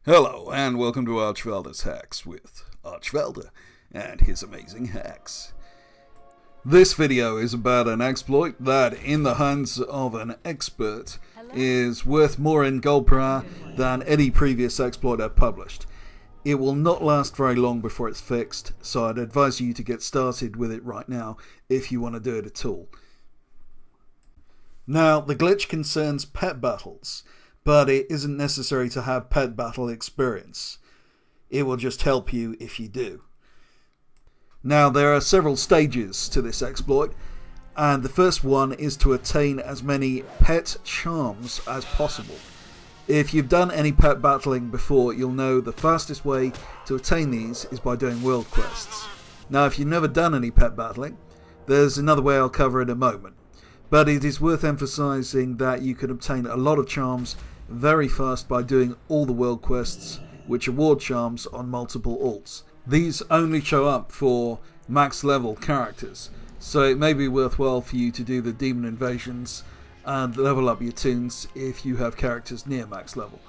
Hello, and welcome to Archvelder's Hacks with Archvelder and his amazing hacks. This video is about an exploit that, in the hands of an expert, is worth more in gold per hour than any previous exploit I've published. It will not last very long before it's fixed, so I'd advise you to get started with it right now if you want to do it at all. Now, the glitch concerns pet battles, but it isn't necessary to have pet battle experience. It will just help you if you do. Now, there are several stages to this exploit, and the first one is to attain as many pet charms as possible. If you've done any pet battling before, you'll know the fastest way to attain these is by doing world quests. Now, if you've never done any pet battling, there's another way I'll cover in a moment. But it is worth emphasizing that you can obtain a lot of charms very fast by doing all the world quests, which award charms on multiple alts. These only show up for max level characters, so it may be worthwhile for you to do the demon invasions and level up your toons if you have characters near max level.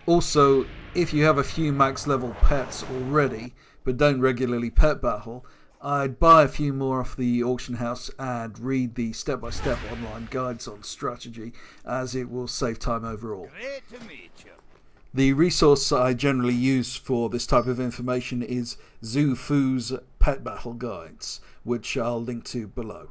Also, if you have a few max level pets already but don't regularly pet battle, I'd buy a few more off the auction house and read the step-by-step online guides on strategy, as it will save time overall. Great to meet you. The resource I generally use for this type of information is Zookeeper's pet battle guides, which I'll link to below.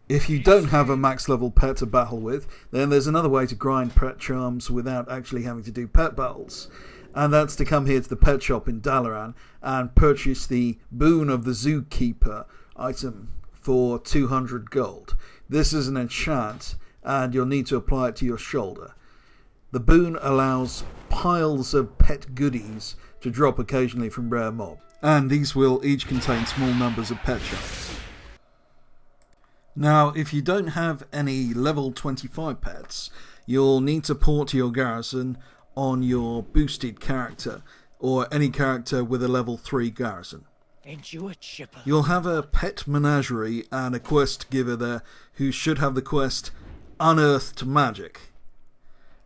If you don't have a max level pet to battle with, then there's another way to grind pet charms without actually having to do pet battles. And that's to come here to the pet shop in Dalaran and purchase the Boon of the Zookeeper item for 200 gold. This is an enchant, and you'll need to apply it to your shoulder. The boon allows piles of pet goodies to drop occasionally from rare mob, and these will each contain small numbers of pet charms. Now, if you don't have any level 25 pets, you'll need to port your garrison on your boosted character, or any character with a level 3 garrison. You'll have a pet menagerie and a quest giver there who should have the quest Unearthed Magic.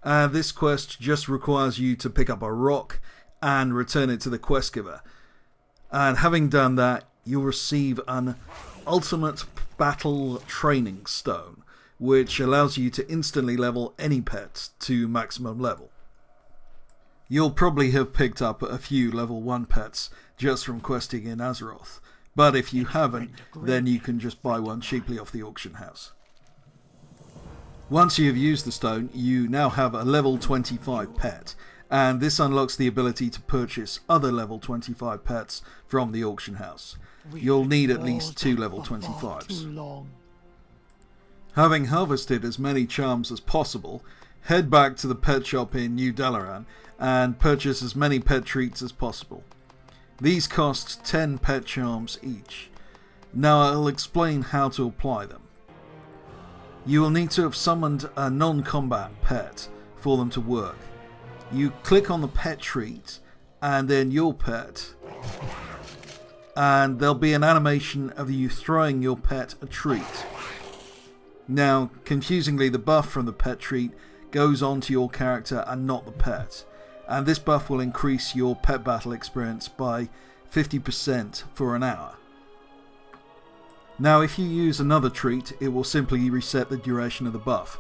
And this quest just requires you to pick up a rock and return it to the quest giver. And having done that, you'll receive an Ultimate Battle Training Stone, which allows you to instantly level any pet to maximum level. You'll probably have picked up a few level 1 pets just from questing in Azeroth, but if you haven't, then you can just buy one cheaply off the auction house. Once you have used the stone, you now have a level 25 pet, and this unlocks the ability to purchase other level 25 pets from the auction house. You'll need at least 2 level 25s. Having harvested as many charms as possible, head back to the pet shop in New Dalaran and purchase as many pet treats as possible. These cost 10 pet charms each. Now I'll explain how to apply them. You will need to have summoned a non-combat pet for them to work. You click on the pet treat and then your pet, and there'll be an animation of you throwing your pet a treat. Now, confusingly, the buff from the pet treat goes onto your character and not the pet, and this buff will increase your pet battle experience by 50% for an hour. Now, if you use another treat, it will simply reset the duration of the buff.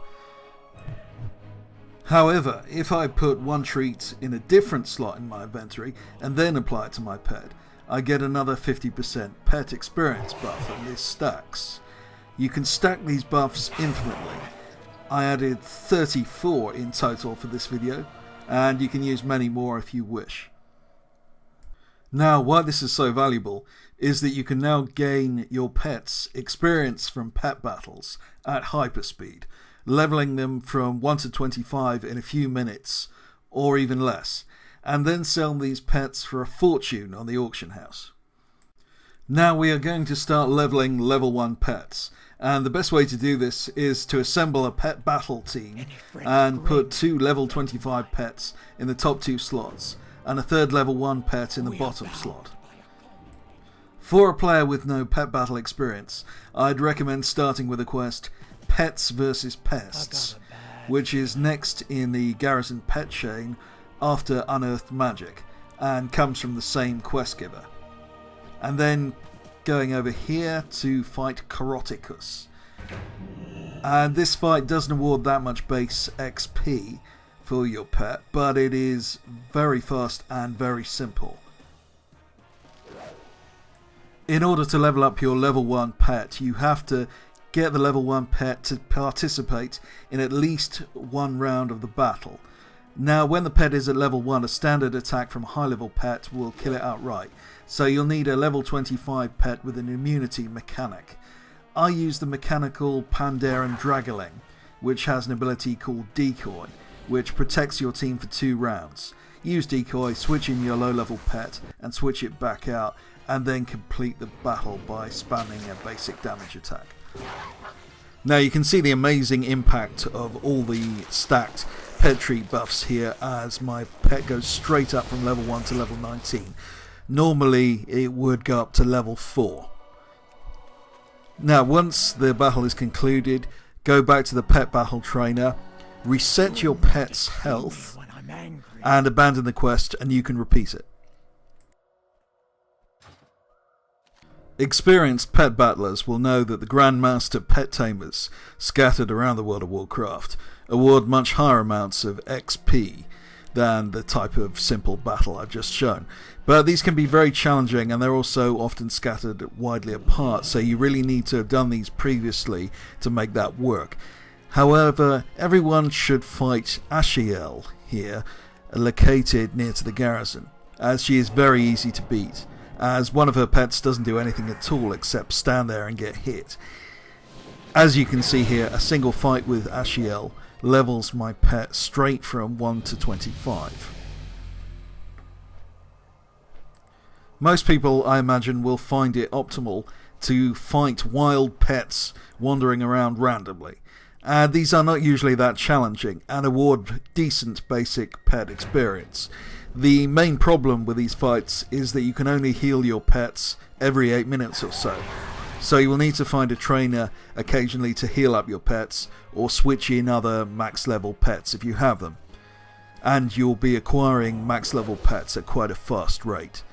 However, if I put one treat in a different slot in my inventory and then apply it to my pet, I get another 50% pet experience buff, and this stacks. You can stack these buffs infinitely. I added 34 in total for this video, and you can use many more if you wish. Now, why this is so valuable is that you can now gain your pets experience from pet battles at hyperspeed, leveling them from 1 to 25 in a few minutes, or even less, and then sell these pets for a fortune on the auction house. Now we are going to start leveling level 1 pets, and the best way to do this is to assemble a pet battle team and put 2 level 25 pets in the top 2 slots and a third level 1 pet in the bottom slot. For a player with no pet battle experience, I'd recommend starting with a quest Pets vs Pests, which is next in the Garrison pet chain after Unearthed Magic, and comes from the same quest giver. And then going over here to fight Koroticus. And this fight doesn't award that much base XP for your pet, but it is very fast and very simple. In order to level up your level 1 pet, you have to get the level 1 pet to participate in at least one round of the battle. Now, when the pet is at level 1, a standard attack from a high level pet will kill it outright. So you'll need a level 25 pet with an immunity mechanic. I use the mechanical Pandaren Dragaling, which has an ability called Decoy, which protects your team for 2 rounds. Use Decoy, switch in your low level pet, and switch it back out, and then complete the battle by spamming a basic damage attack. Now you can see the amazing impact of all the stacked pet tree buffs here as my pet goes straight up from level 1 to level 19. Normally it would go up to level 4. Now once the battle is concluded, go back to the pet battle trainer, reset your pet's health, and abandon the quest, and you can repeat it. Experienced pet battlers will know that the Grandmaster pet tamers scattered around the world of Warcraft award much higher amounts of XP than the type of simple battle I've just shown. But these can be very challenging, and they're also often scattered widely apart, so you really need to have done these previously to make that work. However, everyone should fight Ashiel here, located near to the garrison, as she is very easy to beat, as one of her pets doesn't do anything at all except stand there and get hit. As you can see here, a single fight with Ashiel levels my pet straight from 1 to 25. Most people, I imagine, will find it optimal to fight wild pets wandering around randomly. These are not usually that challenging and award decent basic pet experience. The main problem with these fights is that you can only heal your pets every 8 minutes or so. So you will need to find a trainer occasionally to heal up your pets, or switch in other max level pets if you have them. And you'll be acquiring max level pets at quite a fast rate.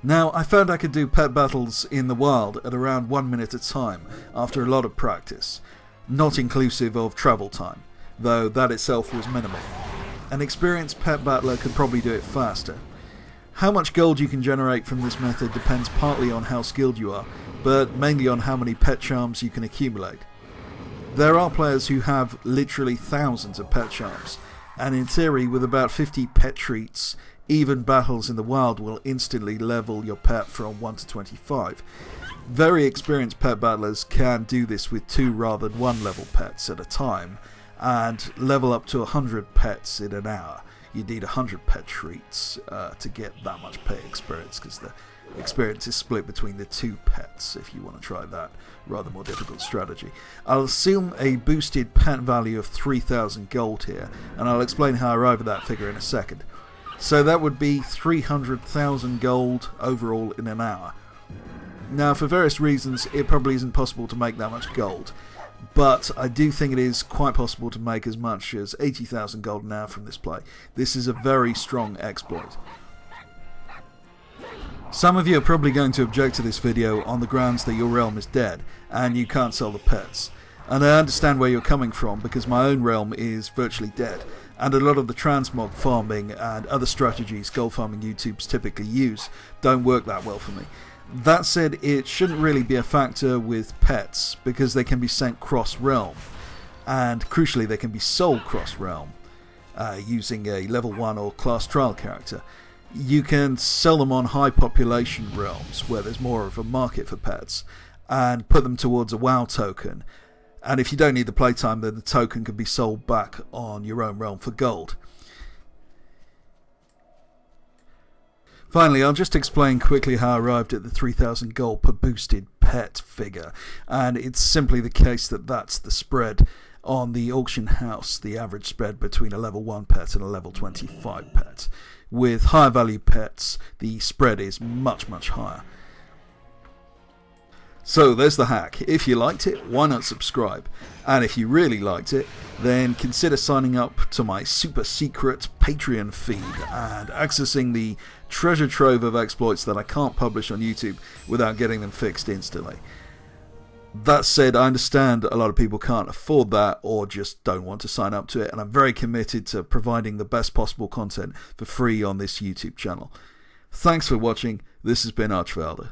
Now, I found I could do pet battles in the wild at around 1 minute a time after a lot of practice, not inclusive of travel time, though that itself was minimal. An experienced pet battler could probably do it faster. How much gold you can generate from this method depends partly on how skilled you are, but mainly on how many pet charms you can accumulate. There are players who have literally thousands of pet charms, and in theory with about 50 pet treats, even battles in the wild will instantly level your pet from 1 to 25. Very experienced pet battlers can do this with 2 rather than 1 level pets at a time, and level up to 100 pets in an hour. You need 100 pet treats to get that much pet experience, because the experience is split between the 2 pets if you want to try that rather more difficult strategy. I'll assume a boosted pet value of 3,000 gold here, and I'll explain how I arrive at that figure in a second. So that would be 300,000 gold overall in an hour. Now, for various reasons, it probably isn't possible to make that much gold, but I do think it is quite possible to make as much as 80,000 gold an hour from this play. This is a very strong exploit. Some of you are probably going to object to this video on the grounds that your realm is dead and you can't sell the pets. And I understand where you're coming from, because my own realm is virtually dead, and a lot of the transmog farming and other strategies gold farming YouTubes typically use don't work that well for me. That said, it shouldn't really be a factor with pets, because they can be sent cross-realm, and crucially they can be sold cross-realm using a level 1 or class trial character. You can sell them on high population realms where there's more of a market for pets, and put them towards a WoW token, and if you don't need the playtime, then the token can be sold back on your own realm for gold. Finally, I'll just explain quickly how I arrived at the 3,000 gold per boosted pet figure, and it's simply the case that that's the spread on the auction house, the average spread between a level 1 pet and a level 25 pet. With higher value pets, the spread is much, much higher. So there's the hack. If you liked it, why not subscribe? And if you really liked it, then consider signing up to my super secret Patreon feed and accessing the treasure trove of exploits that I can't publish on YouTube without getting them fixed instantly. That said, I understand a lot of people can't afford that or just don't want to sign up to it, and I'm very committed to providing the best possible content for free on this YouTube channel. Thanks for watching. This has been Archvelder.